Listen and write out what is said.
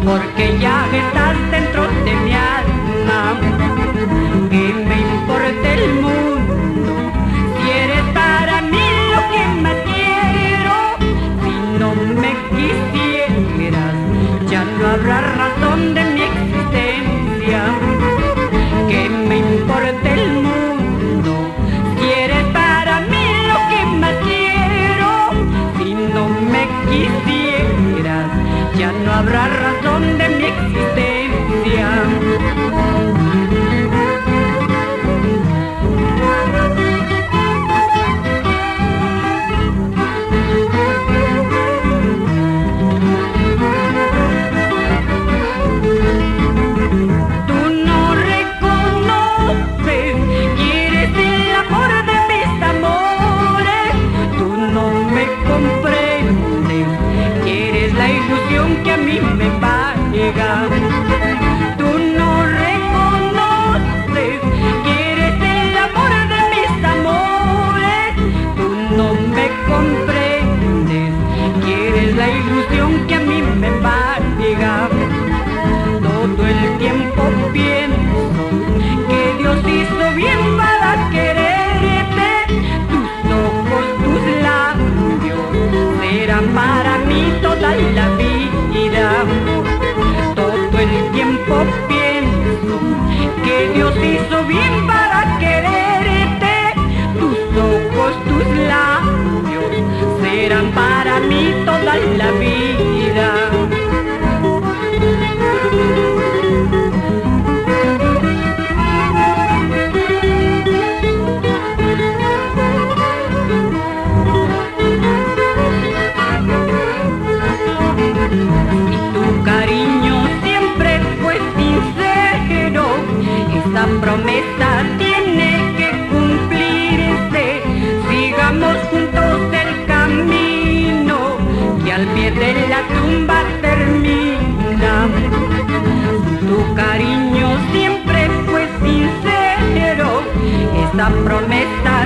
porque ya estás dentro de mi alma. ¿Qué me importa el mundo si eres para mí lo que más quiero? Si no me quisieras, ya no habrá razón de mi existencia. ¿Qué me importa el mundo si eres para mí lo que más quiero? Si no me quisieras, ya no habrá razón de mi existencia. Tú no reconoces que eres el amor de mis amores. Tú no me comprendes que eres la ilusión que a mí me va a llegar. Tú no reconoces que eres el amor de mis amores. Tú no me comprendes que eres la ilusión que a mí me va a llegar. Todo el tiempo pienso que Dios hizo bien para quererte. Tus ojos, tus labios serán para mí toda la vida. Todo el tiempo pienso que Dios hizo bien para quererte. Tus ojos, tus labios serán para mí toda la vida. Esta promesa tiene que cumplirse. Sigamos juntos el camino que al pie de la tumba termina. Tu cariño siempre fue sincero. Esta promesa